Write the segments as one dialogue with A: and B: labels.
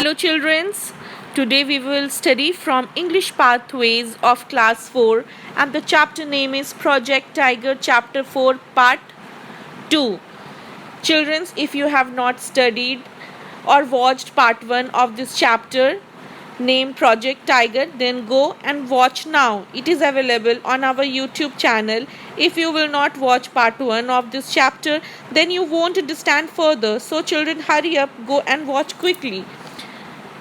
A: Hello children, today we will study from English Pathways of class 4 and the chapter name is Project Tiger chapter 4 part 2. Children, if you have not studied or watched part 1 of this chapter named Project Tiger, then go and watch now. It is available on our YouTube channel. If you will not watch part 1 of this chapter, then you won't understand further. So children, hurry up, go and watch quickly.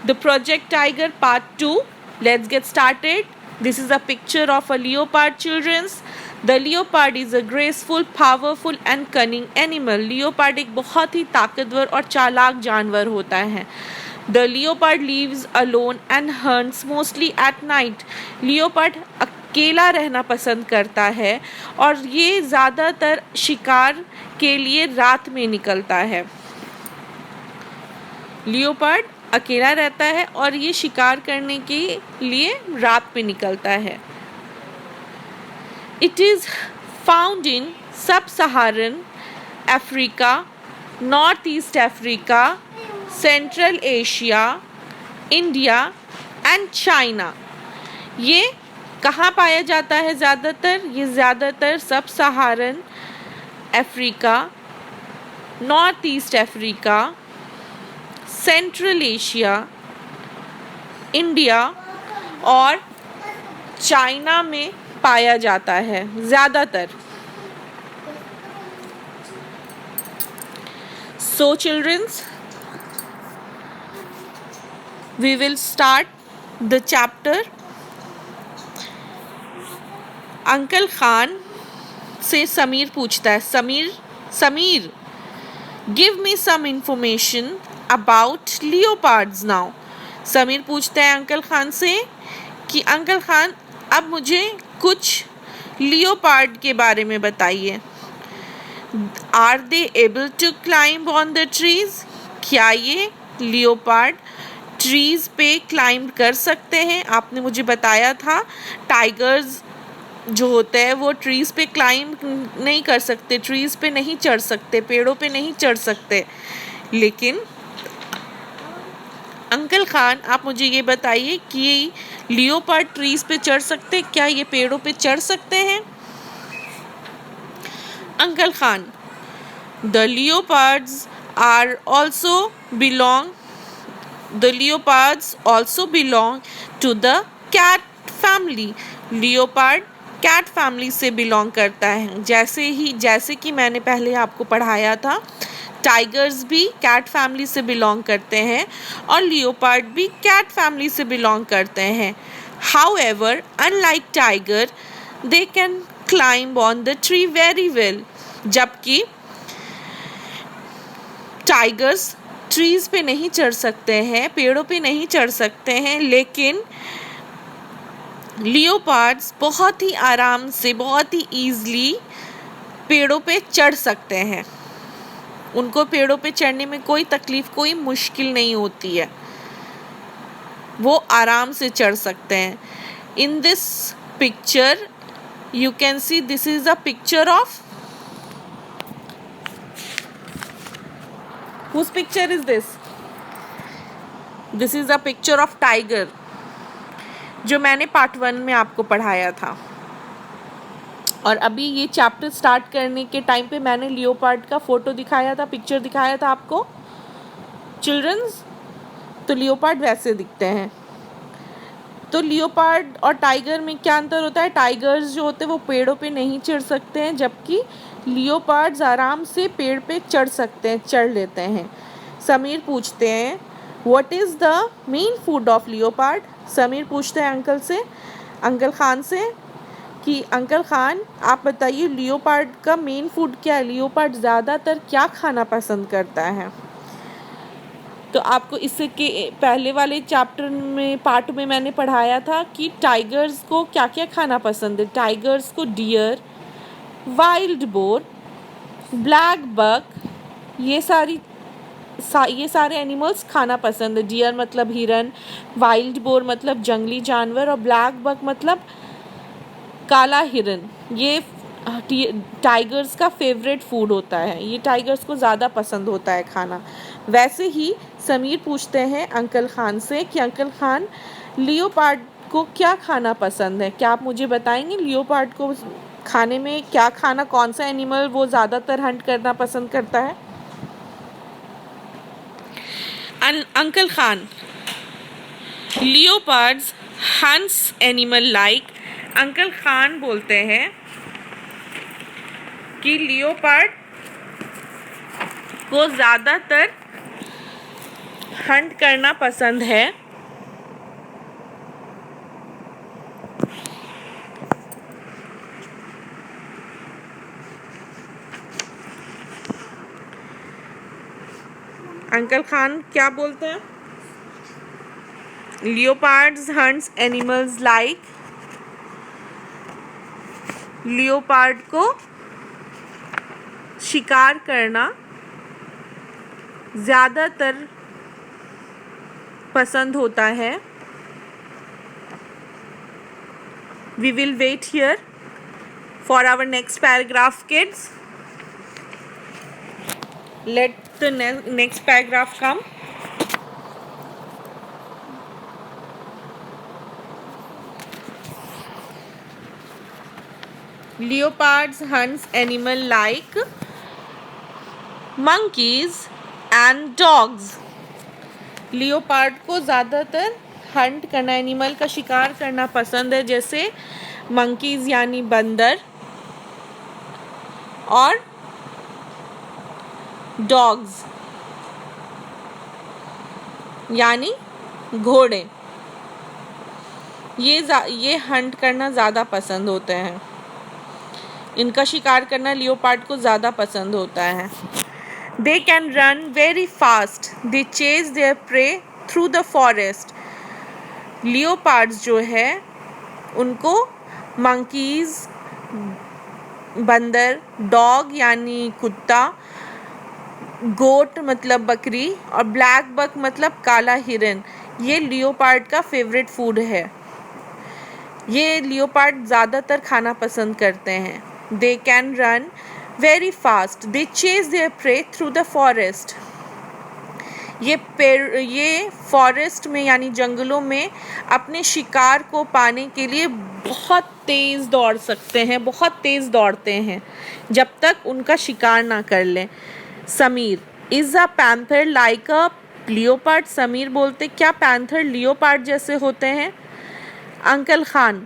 A: The Project Tiger part 2. Let's get started. This is a picture of a leopard, children's. The leopard is a graceful, powerful and cunning animal. Leopard एक बहुत ही ताकतवर और चालाक जानवर होता है. The leopard lives alone and hunts mostly at night. Leopard अकेला रहना पसंद करता है और ये ज़्यादातर शिकार के लिए रात में निकलता है. लियोपार्ड अकेला रहता है और ये शिकार करने के लिए रात में निकलता है. It is found in sub-Saharan Africa, Northeast Africa, Central Asia, India and China. ये कहाँ पाया जाता है ज़्यादातर? ये ज़्यादातर सब सहारन Africa, north east Africa, central Asia, India और चाइना में पाया जाता है ज़्यादातर. So childrens, we will start the chapter. Uncle Khan से समीर पूछता है, Sameer give me some information about leopards now. Sameer पूछता है अंकल खान से कि अंकल खान अब मुझे कुछ लियोपार्ड के बारे में बताइए. Are they able to climb on the trees? क्या ये लियोपार्ड ट्रीज पे क्लाइंब कर सकते हैं? आपने मुझे बताया था टाइगर्स जो होते हैं वो ट्रीज पे क्लाइंब नहीं कर सकते, ट्रीज पे नहीं चढ़ सकते, पेड़ों पे नहीं चढ़ सकते. लेकिन अंकल खान आप मुझे ये बताइए कि लियोपार्ड ट्रीज पे चढ़ सकते, क्या ये पेड़ों पे चढ़ सकते हैं? Uncle Khan, the leopards also belong to the cat family. Leopard cat family से बिलोंग करता है. जैसे कि मैंने पहले आपको पढ़ाया था, टाइगर्स भी कैट फैमिली से बिलोंग करते हैं और लियोपार्ड भी कैट फैमिली से बिलोंग करते हैं. However, unlike tiger, they can climb on the tree very well. जबकि टाइगर्स ट्रीज पे नहीं चढ़ सकते हैं, पेड़ों पे नहीं चढ़ सकते हैं, लेकिन लियोपार्ड्स बहुत ही आराम से, बहुत ही ईज़िली पेड़ों पे चढ़ सकते हैं. उनको पेड़ों पे चढ़ने में कोई तकलीफ़, कोई मुश्किल नहीं होती है, वो आराम से चढ़ सकते हैं. In this picture you can see this is a picture of whose picture is this? This is a picture of tiger जो मैंने पार्ट 1 में आपको पढ़ाया था. और अभी ये चैप्टर स्टार्ट करने के टाइम पे मैंने लियोपार्ड का फ़ोटो दिखाया था, पिक्चर दिखाया था आपको चिल्ड्रंस. तो लियोपार्ड वैसे दिखते हैं. तो लियोपार्ड और टाइगर में क्या अंतर होता है? टाइगर्स जो होते हैं वो पेड़ों पे नहीं चढ़ सकते हैं, जबकि लियोपार्ड्स आराम से पेड़ पे चढ़ सकते हैं, चढ़ लेते हैं. समीर पूछते हैं what is the main food of leopard. Sameer पूछते हैं अंकल खान से कि अंकल खान आप बताइए लियोपार्ड का मेन फूड क्या है, लियोपार्ड ज़्यादातर क्या खाना पसंद करता है. तो आपको इसके पहले वाले चैप्टर में पार्ट में मैंने पढ़ाया था कि टाइगर्स को क्या क्या खाना पसंद है. टाइगर्स को deer, wild boar, black buck, ये सारे एनिमल्स खाना पसंद है. डियर मतलब हिरन, वाइल्ड बोर मतलब जंगली जानवर और ब्लैक बक मतलब काला हिरन. ये टाइगर्स का फेवरेट फूड होता है, ये टाइगर्स को ज़्यादा पसंद होता है खाना। वैसे ही समीर पूछते हैं अंकल खान से कि अंकल खान, लियोपार्ड को क्या खाना पसंद है? क्या आप मुझे बताएंगे लियोपार्ड को खाने में क्या खाना, कौन सा एनिमल वो ज़्यादातर हंट करना पसंद करता है? Uncle Khan, leopards hunts animal like. Uncle Khan बोलते हैं कि लियोपार्ड को ज़्यादातर हंट करना पसंद है अंकल खान क्या बोलते हैं? Leopards hunts animals like. Leopard को शिकार करना ज़्यादातर पसंद होता है। We will wait here for our next paragraph, kids. Let the next paragraph come. Leopards hunts animal like monkeys and dogs. Leopard को ज़्यादातर हंट करना, एनिमल का शिकार करना पसंद है, जैसे मंकीज़ यानी बंदर और डॉग्स यानी घोड़े। ये हंट करना ज़्यादा पसंद होते हैं, इनका शिकार करना लियोपार्ड को ज़्यादा पसंद होता है। They can run very fast. They chase their prey through the forest. Leopards जो है उनको monkeys, बंदर, dog यानी कुत्ता, goat मतलब बकरी और black buck मतलब काला हिरन, ये लियोपार्ड का फेवरेट फूड है। ये लियोपार्ड ज़्यादातर खाना पसंद करते हैं। They can run very fast. They chase their prey through the forest. ये फॉरेस्ट में यानी जंगलों में अपने शिकार को पाने के लिए बहुत तेज़ दौड़ सकते हैं, बहुत तेज़ दौड़ते हैं जब तक उनका शिकार ना कर लें। Sameer, is a panther like a leopard? Sameer बोलते क्या पैंथर लियोपार्ड जैसे होते हैं? Uncle Khan,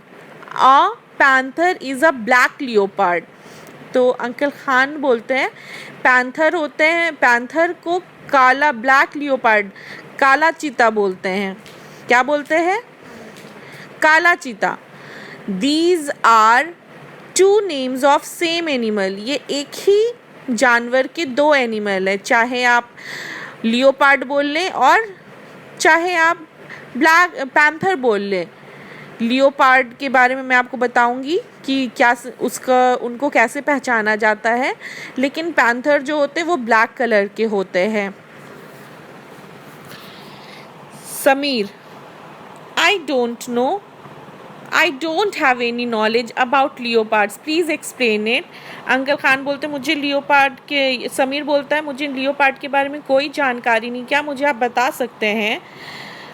A: a panther is a black leopard. तो अंकल खान बोलते हैं पैंथर होते हैं, पैंथर को काला, ब्लैक लियोपार्ड, काला चीता बोलते हैं। क्या बोलते हैं? काला चीता। These are two names of same animal. ये एक ही जानवर के दो एनिमल है, चाहे आप लियोपार्ड बोल लें और चाहे आप ब्लैक पैंथर बोल लें। लियोपार्ड के बारे में मैं आपको बताऊंगी कि क्या उनको कैसे पहचाना जाता है, लेकिन पैंथर जो होते हैं वो ब्लैक कलर के होते हैं। Sameer, I don't know, I don't have any knowledge about leopards, please explain it. Uncle Khan बोलते मुझे लियोपार्ड के, समीर बोलता है मुझे लियोपार्ड के बारे में कोई जानकारी नहीं, क्या मुझे आप बता सकते हैं?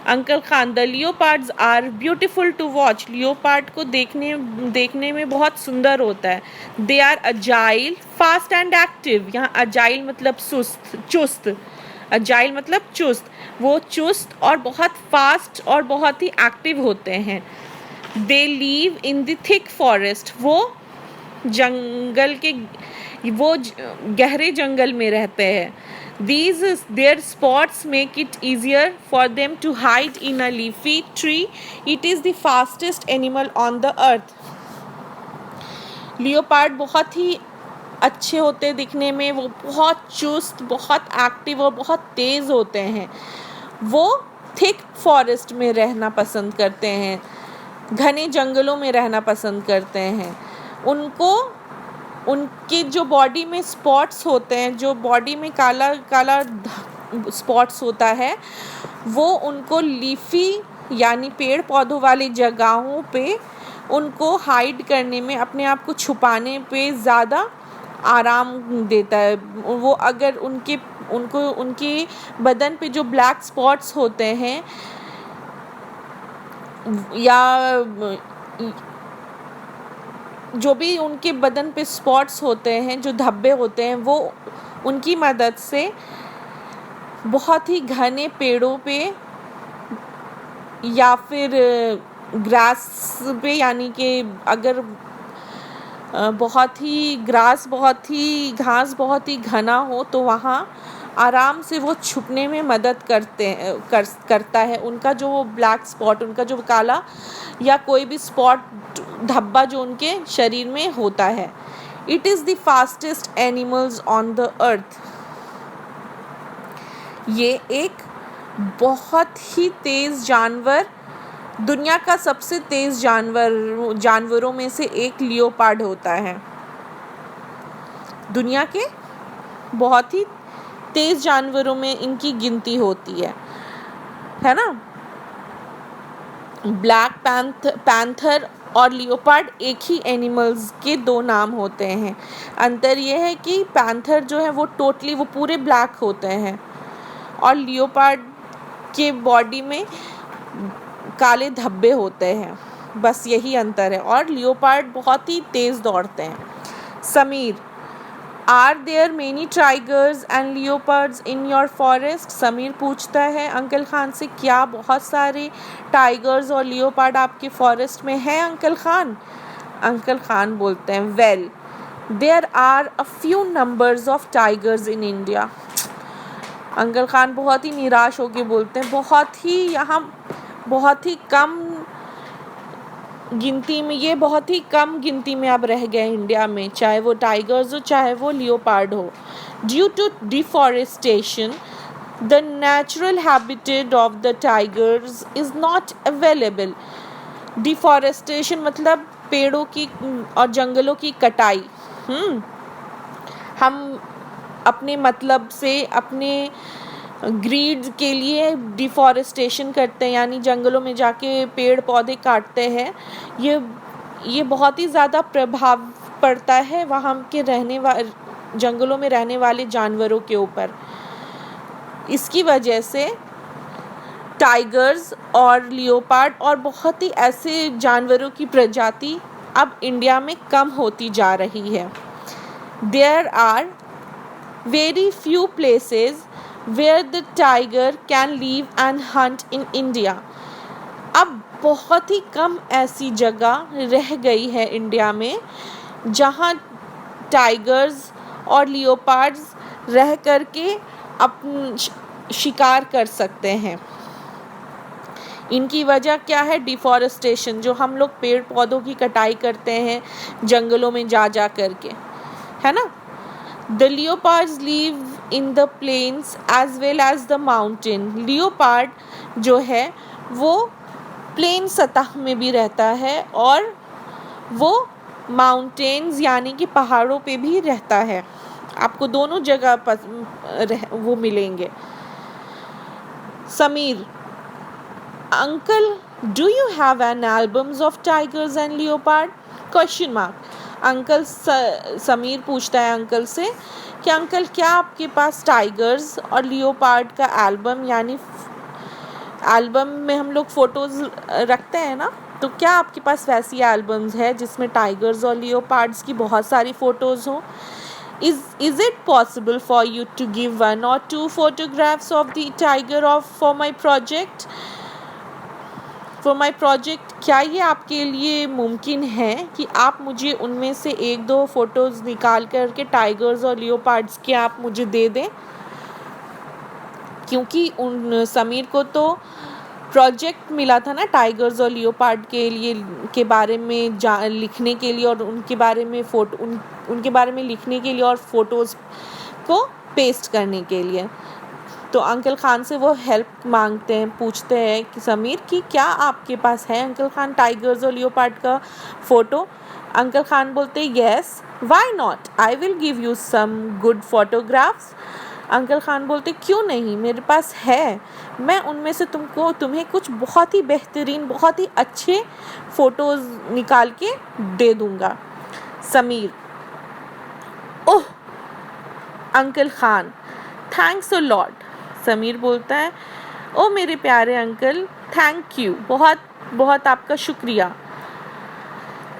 A: Uncle Khan, the leopards are beautiful to watch. Leopard को देखने में बहुत सुंदर होता है। They are agile, fast and active. यहाँ अजाइल मतलब चुस्त, अजाइल मतलब चुस्त। वो चुस्त और बहुत फास्ट और बहुत ही एक्टिव होते हैं। They leave in the thick forest. वो गहरे जंगल में रहते हैं। Their spots make it easier for them to hide in a leafy tree. It is the fastest animal on the earth. Leopard बहुत ही अच्छे होते हैं दिखने में, वो बहुत चुस्त, बहुत एक्टिव और बहुत तेज़ होते हैं। वो थिक फॉरेस्ट में रहना पसंद करते हैं, घने जंगलों में रहना पसंद करते हैं। उनकी जो बॉडी में स्पॉट्स होते हैं, जो बॉडी में काला काला स्पॉट्स होता है, वो उनको लीफी यानी पेड़ पौधों वाली जगहों पे उनको हाइड करने में, अपने आप को छुपाने पे ज़्यादा आराम देता है। वो अगर उनके बदन पे जो ब्लैक स्पॉट्स होते हैं या जो भी उनके बदन पे स्पॉट्स होते हैं, जो धब्बे होते हैं, वो उनकी मदद से बहुत ही घने पेड़ों पे या फिर ग्रास पे, यानी कि अगर घास बहुत ही घना हो तो वहाँ आराम से वो छुपने में मदद करता है। उनका जो ब्लैक स्पॉट, उनका जो काला या कोई भी स्पॉट, धब्बा जो उनके शरीर में होता है। It is the fastest animals on the earth. ये एक बहुत ही तेज़ जानवर, दुनिया का सबसे तेज़ जानवरों में से एक लियोपार्ड होता है। दुनिया के बहुत ही तेज़ जानवरों में इनकी गिनती होती है ना। ब्लैक पैंथर और लियोपार्ड एक ही एनिमल्स के दो नाम होते हैं। अंतर ये है कि पैंथर जो है वो पूरे ब्लैक होते हैं और लियोपार्ड के बॉडी में काले धब्बे होते हैं, बस यही अंतर है। और लियोपार्ड बहुत ही तेज़ दौड़ते हैं। Sameer, are there many tigers and leopards in your forest? Sameer पूछता है अंकल खान से, क्या बहुत सारे टाइगर्स और लियोपार्ड आपके फॉरेस्ट में हैं अंकल खान? अंकल खान बोलते हैं, well there are a few numbers of tigers in India. Uncle Khan बहुत ही निराश होकर बोलते हैं, बहुत ही कम गिनती में अब रह गए इंडिया में, चाहे वो टाइगर्स हो चाहे वो लियोपार्ड हो। Due to deforestation the natural habitat of the tigers is not available. Deforestation मतलब पेड़ों की और जंगलों की कटाई। हम अपने मतलब से, अपने ग्रीड के लिए डिफॉरेस्टेशन करते हैं, यानी जंगलों में जाके पेड़ पौधे काटते हैं। ये बहुत ही ज़्यादा प्रभाव पड़ता है वहाँ के जंगलों में रहने वाले जानवरों के ऊपर। इसकी वजह से टाइगर्स और लियोपार्ड और बहुत ही ऐसे जानवरों की प्रजाति अब इंडिया में कम होती जा रही है। There are very few places where the tiger can live and hunt in India. अब बहुत ही कम ऐसी जगह रह गई है इंडिया में जहाँ टाइगर्स और लियोपार्ड्स रह करके शिकार कर सकते हैं। इनकी वजह क्या है? डिफॉरेस्टेशन, जो हम लोग पेड़ पौधों की कटाई करते हैं जंगलों में जा करके, है ना। The leopards live in the plains as well as the mountain. Leopard जो है वो प्लेन सतह में भी रहता है और वो माउंटेन्स यानी कि पहाड़ों पे भी रहता है। आपको दोनों जगह वो मिलेंगे। Sameer, uncle do you have an albums of tigers and leopard? Question mark. Uncle Sameer पूछता है अंकल से कि अंकल क्या आपके पास टाइगर्स और लियोपार्ड का एल्बम, यानी एल्बम में हम लोग फ़ोटोज़ रखते हैं ना, तो क्या आपके पास वैसी एल्बम्स है जिसमें टाइगर्स और लियोपार्ड्स की बहुत सारी फ़ोटोज़ हों? Is it possible for you to give 1 or 2 photographs of the tiger for my project? क्या ये आपके लिए मुमकिन है कि आप मुझे उनमें से 1-2 फ़ोटोज़ निकाल करके टाइगर्स और लियोपार्ड्स के आप मुझे दे दें? क्योंकि समीर को तो प्रोजेक्ट मिला था ना टाइगर्स और लियोपार्ड के बारे में लिखने के लिए और उनके बारे में लिखने के लिए और फ़ोटोज़ को पेस्ट करने के लिए। तो अंकल खान से वो हेल्प पूछते हैं कि समीर कि क्या आपके पास है अंकल खान टाइगर्स और लियोपार्ड का फ़ोटो? अंकल खान बोलते हैं, yes, why not, I will give you some good photographs. Uncle Khan बोलते क्यों नहीं, मेरे पास है, मैं उनमें से तुम्हें कुछ बहुत ही बेहतरीन, बहुत ही अच्छे फ़ोटोज़ निकाल के दे दूँगा। Sameer, oh uncle Khan, thanks a lot. Sameer बोलता है, ओ मेरे प्यारे अंकल, थैंक यू, बहुत बहुत आपका शुक्रिया,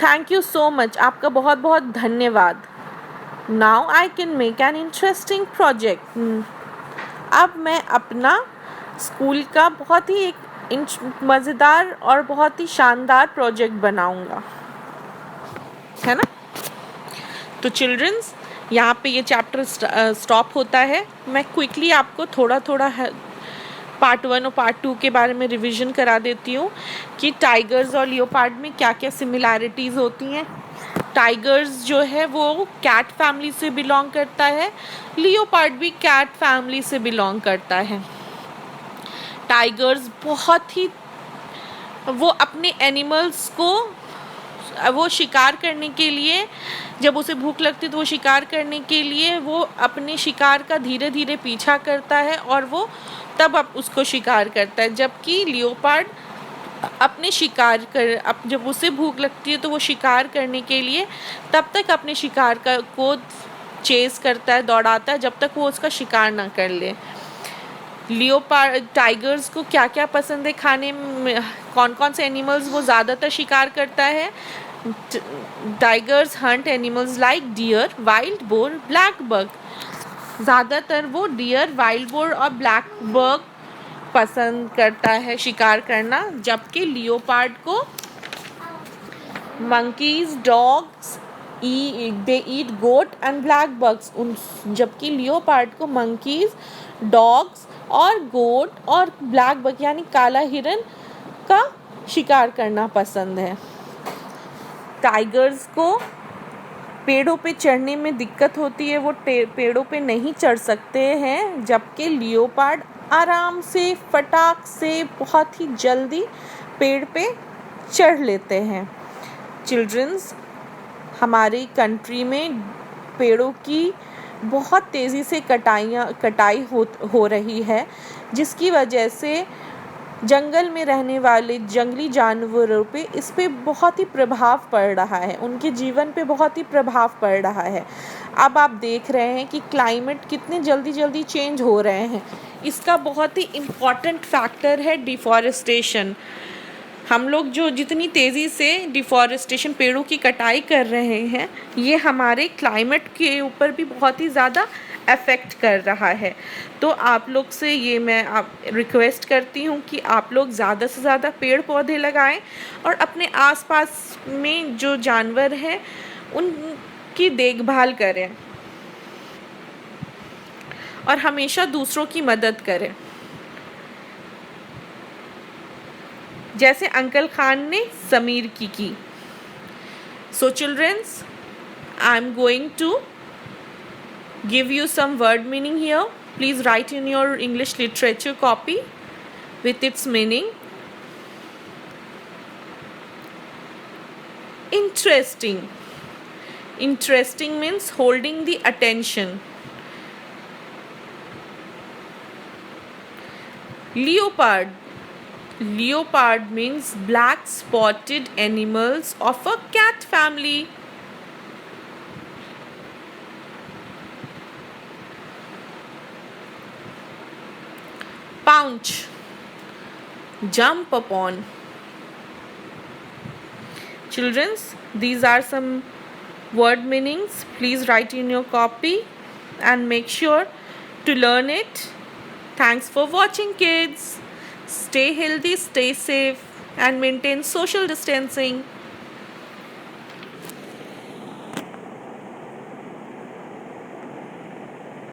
A: थैंक यू सो मच, आपका बहुत बहुत धन्यवाद। Now I can make an interesting project. अब मैं अपना स्कूल का बहुत ही एक मज़ेदार और बहुत ही शानदार प्रोजेक्ट बनाऊंगा, है ना। तो चिल्ड्रंस, यहाँ पे ये चैप्टर स्टॉप होता है। मैं क्विकली आपको थोड़ा थोड़ा पार्ट 1 और पार्ट 2 के बारे में रिवीजन करा देती हूँ कि टाइगर्स और लियोपार्ड में क्या क्या सिमिलैरिटीज़ होती हैं। टाइगर्स जो है वो कैट फैमिली से बिलोंग करता है, लियोपार्ड भी कैट फैमिली से बिलोंग करता है। टाइगर्स बहुत ही, वो अपने एनिमल्स को, वो शिकार करने के लिए, जब उसे भूख लगती है तो वो शिकार करने के लिए वो अपने शिकार का धीरे धीरे पीछा करता है और वो तब उसको शिकार करता है। जबकि लियोपार्ड अपने शिकार कर, जब उसे भूख लगती है तो वो शिकार करने के लिए तब तक अपने शिकार को चेस करता है, दौड़ाता है, जब तक वो उसका शिकार ना कर ले। लियोपार्ड, टाइगर्स को क्या क्या पसंद है खाने में, कौन कौन से एनिमल्स वो ज़्यादातर शिकार करता है। Tigers hunt animals like deer, wild boar, black buck. ज़्यादातर वो डियर, वाइल्ड बोर और ब्लैक बग पसंद करता है शिकार करना। जबकि लियोपार्ड को monkeys, dogs, they eat goat and black bucks. जबकि लियोपार्ड को मंकीज, डॉग्स और गोट और ब्लैक बग यानी काला हिरन का शिकार करना पसंद है। टाइगर्स को पेड़ों पे चढ़ने में दिक्कत होती है, वो पेड़ों पे नहीं चढ़ सकते हैं। जबकि लियोपार्ड आराम से, फटाक से, बहुत ही जल्दी पेड़ पे चढ़ लेते हैं। चिल्ड्रंस, हमारी कंट्री में पेड़ों की बहुत तेज़ी से कटाई हो रही है, जिसकी वजह से जंगल में रहने वाले जंगली जानवरों पे इस पे बहुत ही प्रभाव पड़ रहा है, उनके जीवन पे बहुत ही प्रभाव पड़ रहा है। अब आप देख रहे हैं कि क्लाइमेट कितने जल्दी जल्दी चेंज हो रहे हैं। इसका बहुत ही इम्पॉर्टेंट फैक्टर है डिफॉरेस्टेशन। हम लोग जो जितनी तेज़ी से डिफॉरेस्टेशन, पेड़ों की कटाई कर रहे हैं, ये हमारे क्लाइमेट के ऊपर भी बहुत ही ज़्यादा अफेक्ट कर रहा है। तो आप लोग से ये मैं रिक्वेस्ट करती हूँ कि आप लोग ज़्यादा से ज़्यादा पेड़ पौधे लगाएं और अपने आसपास में जो जानवर हैं उनकी देखभाल करें और हमेशा दूसरों की मदद करें, जैसे अंकल खान ने समीर की। So childrens, I am going to give you some word meaning here. Please write in your English literature copy with its meaning. Interesting. Interesting means holding the attention. Leopard. Leopard means black spotted animals of a cat family. Pounce, jump upon. Children, these are some word meanings. Please write in your copy and make sure to learn it. Thanks for watching, kids. Stay healthy, stay safe, and maintain social distancing.